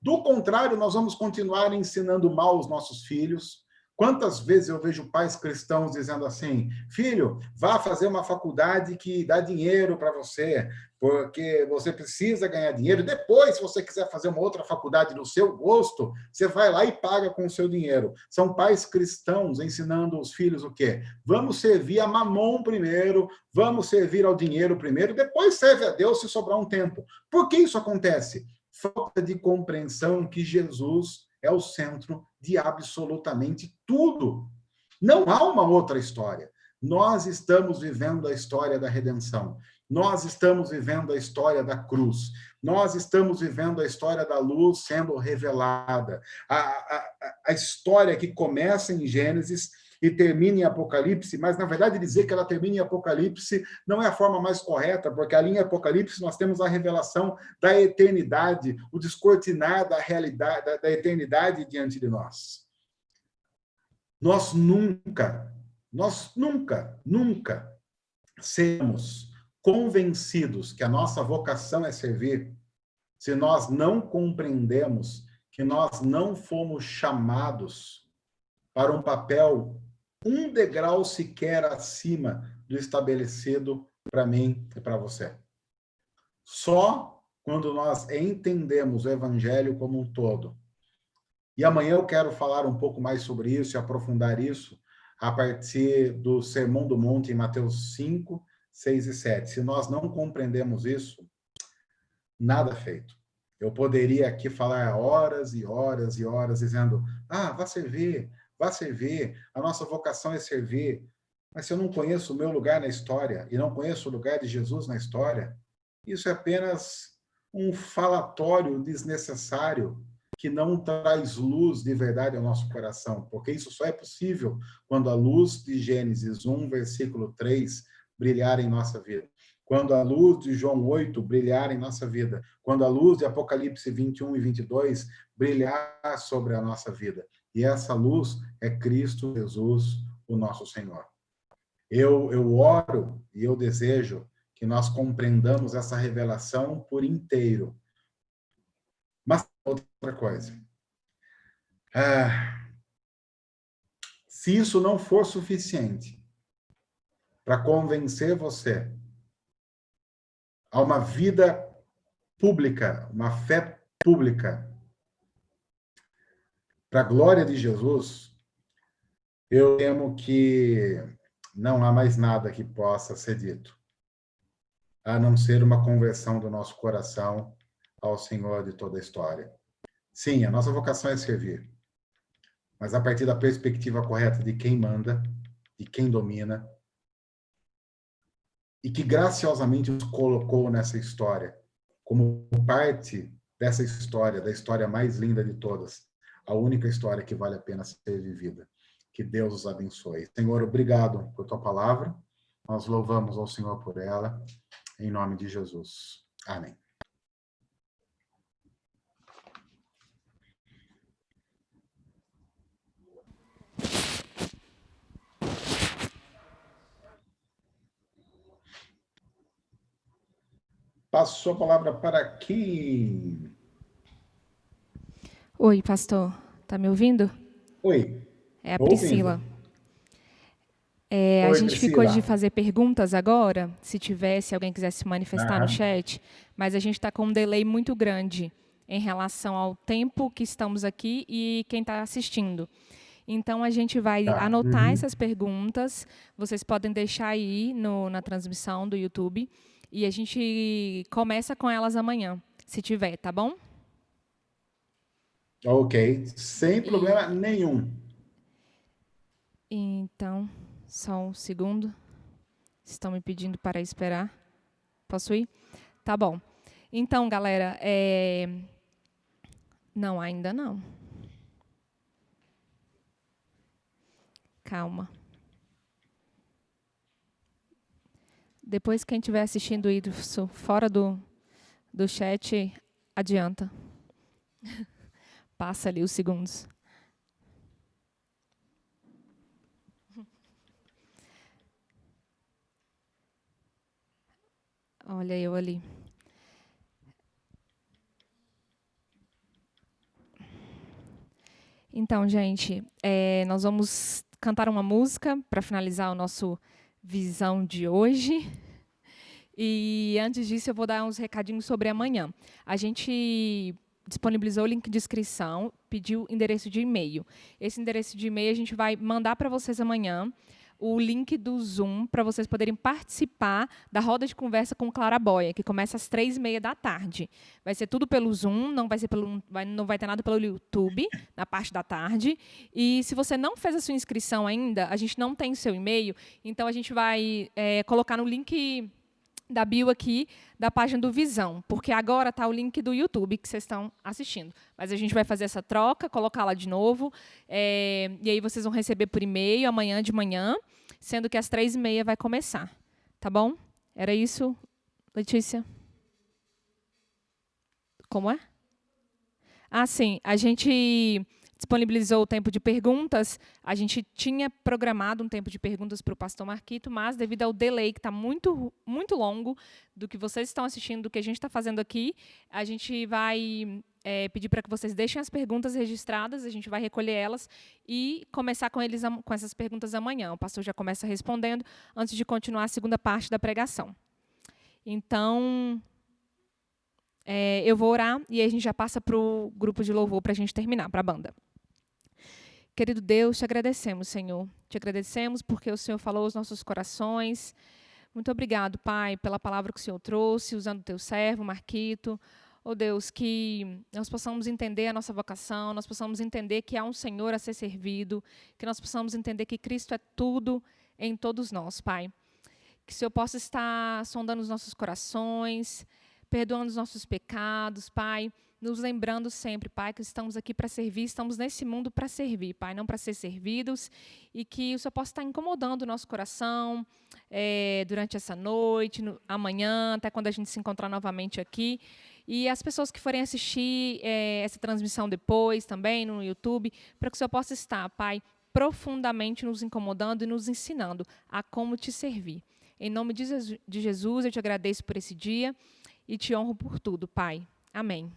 Do contrário, nós vamos continuar ensinando mal os nossos filhos. Quantas vezes eu vejo pais cristãos dizendo assim: filho, vá fazer uma faculdade que dá dinheiro para você, porque você precisa ganhar dinheiro. Depois, se você quiser fazer uma outra faculdade do seu gosto, você vai lá e paga com o seu dinheiro. São pais cristãos ensinando os filhos o quê? Vamos servir a mamon primeiro, vamos servir ao dinheiro primeiro, depois serve a Deus se sobrar um tempo. Por que isso acontece? Falta de compreensão que Jesus é o centro de absolutamente tudo. Não há uma outra história. Nós estamos vivendo a história da redenção. Nós estamos vivendo a história da cruz. Nós estamos vivendo a história da luz sendo revelada. A história que começa em Gênesis e termina em Apocalipse, mas, na verdade, dizer que ela termina em Apocalipse não é a forma mais correta, porque ali em Apocalipse nós temos a revelação da eternidade, o descortinar da realidade, da eternidade diante de nós. Nós nunca seremos convencidos que a nossa vocação é servir se nós não compreendemos que nós não fomos chamados para um papel um degrau sequer acima do estabelecido para mim e para você. Só quando nós entendemos o Evangelho como um todo. E amanhã eu quero falar um pouco mais sobre isso e aprofundar isso a partir do Sermão do Monte em Mateus 5, 6 e 7. Se nós não compreendemos isso, nada feito. Eu poderia aqui falar horas e horas e horas dizendo: vá servir, a nossa vocação é servir. Mas se eu não conheço o meu lugar na história e não conheço o lugar de Jesus na história, isso é apenas um falatório desnecessário que não traz luz de verdade ao nosso coração, porque isso só é possível quando a luz de Gênesis 1, versículo 3, brilhar em nossa vida. Quando a luz de João 8 brilhar em nossa vida. Quando a luz de Apocalipse 21 e 22 brilhar sobre a nossa vida. E essa luz é Cristo Jesus, o nosso Senhor. Eu oro e eu desejo que nós compreendamos essa revelação por inteiro. Mas outra coisa. Se isso não for suficiente para convencer você a uma vida pública, uma fé pública, para a glória de Jesus, eu temo que não há mais nada que possa ser dito, a não ser uma conversão do nosso coração ao Senhor de toda a história. Sim, a nossa vocação é servir, mas a partir da perspectiva correta de quem manda, de quem domina, e que graciosamente nos colocou nessa história, como parte dessa história, da história mais linda de todas, a única história que vale a pena ser vivida. Que Deus os abençoe. Senhor, obrigado por tua palavra. Nós louvamos ao Senhor por ela, em nome de Jesus. Amém. Passo a palavra para Kim. Oi, pastor. Tá me ouvindo? Oi. É a Tô ouvindo. Priscila. A Oi, gente ficou Priscila. de fazer perguntas agora, se alguém quiser se manifestar no Aham. chat, mas a gente está com um delay muito grande em relação ao tempo que estamos aqui e quem está assistindo. Então, a gente vai Tá. anotar Uhum. essas perguntas, vocês podem deixar aí na transmissão do YouTube, e a gente começa com elas amanhã, se tiver, tá bom? Ok, sem problema nenhum. Então, só um segundo. Estão me pedindo para esperar. Posso ir? Tá bom. Então, galera, não, ainda não. Calma. Depois, quem estiver assistindo isso fora do chat, adianta. Passa ali os segundos. Olha eu ali. Então, gente, nós vamos cantar uma música para finalizar o nosso Visão de hoje. E antes disso, eu vou dar uns recadinhos sobre amanhã. A gente disponibilizou o link de inscrição, pediu endereço de e-mail. Esse endereço de e-mail a gente vai mandar para vocês amanhã o link do Zoom para vocês poderem participar da roda de conversa com Clara Boia, que começa às 15h30. Vai ser tudo pelo Zoom, não vai ter nada pelo YouTube, na parte da tarde. E se você não fez a sua inscrição ainda, a gente não tem o seu e-mail, então a gente vai colocar no link da bio aqui, da página do Visão, porque agora está o link do YouTube que vocês estão assistindo. Mas a gente vai fazer essa troca, colocar lá de novo, e aí vocês vão receber por e-mail amanhã de manhã, sendo que às 15h30 vai começar. Tá bom? Era isso, Letícia? Como é? Ah, sim. A gente disponibilizou o tempo de perguntas. A gente tinha programado um tempo de perguntas para o pastor Marquito, mas devido ao delay, que está muito, muito longo do que vocês estão assistindo, do que a gente está fazendo aqui, a gente vai pedir para que vocês deixem as perguntas registradas, a gente vai recolher elas e começar com essas perguntas amanhã. O pastor já começa respondendo antes de continuar a segunda parte da pregação. Então, eu vou orar e aí a gente já passa para o grupo de louvor para a gente terminar, para a banda. Querido Deus, te agradecemos, Senhor. Te agradecemos porque o Senhor falou aos nossos corações. Muito obrigado, Pai, pela palavra que o Senhor trouxe, usando o teu servo, Marquito. Oh, Deus, que nós possamos entender a nossa vocação, nós possamos entender que há um Senhor a ser servido, que nós possamos entender que Cristo é tudo em todos nós, Pai. Que o Senhor possa estar sondando os nossos corações, perdoando os nossos pecados, Pai, nos lembrando sempre, Pai, que estamos aqui para servir, estamos nesse mundo para servir, Pai, não para ser servidos, e que o Senhor possa estar incomodando o nosso coração durante essa noite, amanhã, até quando a gente se encontrar novamente aqui. E as pessoas que forem assistir essa transmissão depois, também no YouTube, para que o Senhor possa estar, Pai, profundamente nos incomodando e nos ensinando a como te servir. Em nome de Jesus, eu te agradeço por esse dia e te honro por tudo, Pai. Amém.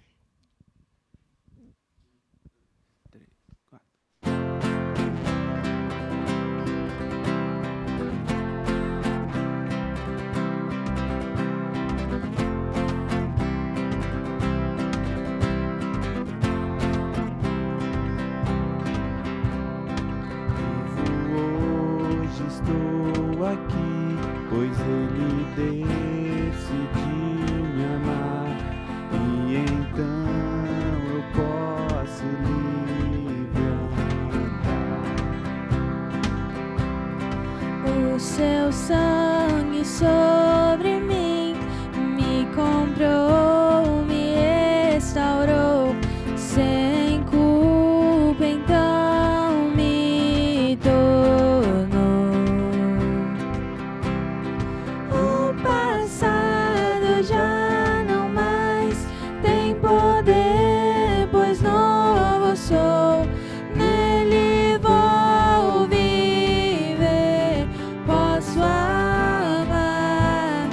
Hoje estou aqui, pois Ele decidiu me amar, e então eu posso livre andar. O seu sangue sobre mim me comprou, me restaurou, sem culpa então me tornou. O passado já não mais tem poder, pois novo sou, nele vou viver, posso amar.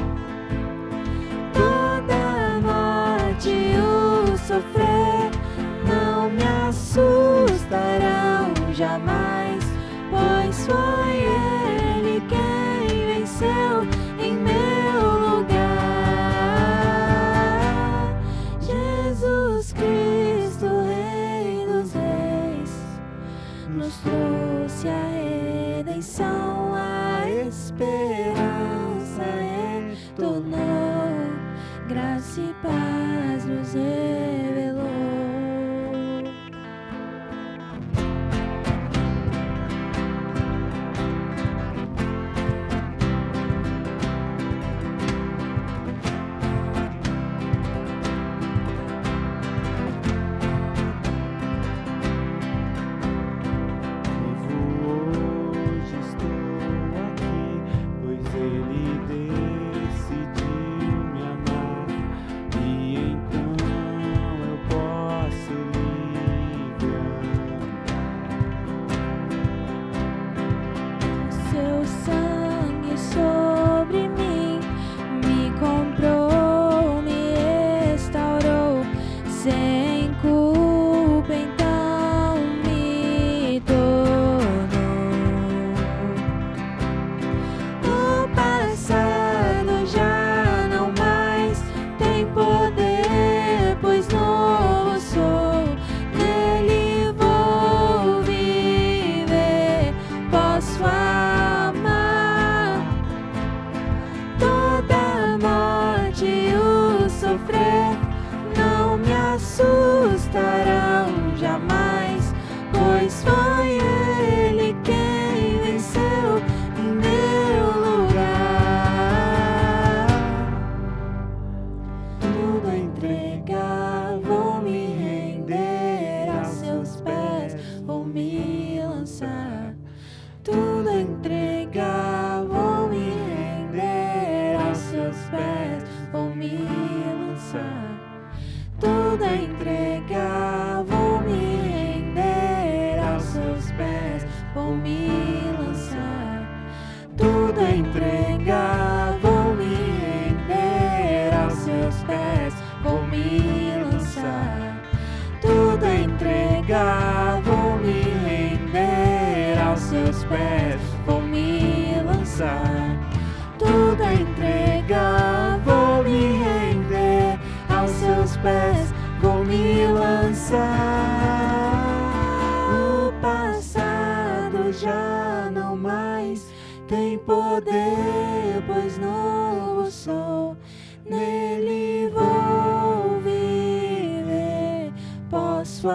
Toda morte e o sofrer não me assustarão jamais, pois foi Ele e paz nos revelou. Hoje estou aqui, pois Ele decidiu me amar, e então eu posso livre andar. Seu sangue sobre mim me comprou, me restaurou, sem culpa então me tornou. O passado já não mais tem poder, pois novo sou. Nele vou viver, posso amar. Toda morte e o sofrer não me assustarão jamais, pois foi Ele quem venceu em meu lugar. Tudo a entregar, vou me render aos seus pés, vou me lançar. Tudo a entregar, vou me render aos seus pés, vou me lançar. Tudo a entregar, vou me render aos seus pés, vou me lançar. Tudo a entregar, vou me render aos seus pés, vou me lançar. Tudo a entregar, vou me render aos seus pés, vou me lançar. Tudo a entregar, vou me render aos seus pés, vou me lançar. O passado já não mais tem poder, pois novo sou. Nele vou viver, posso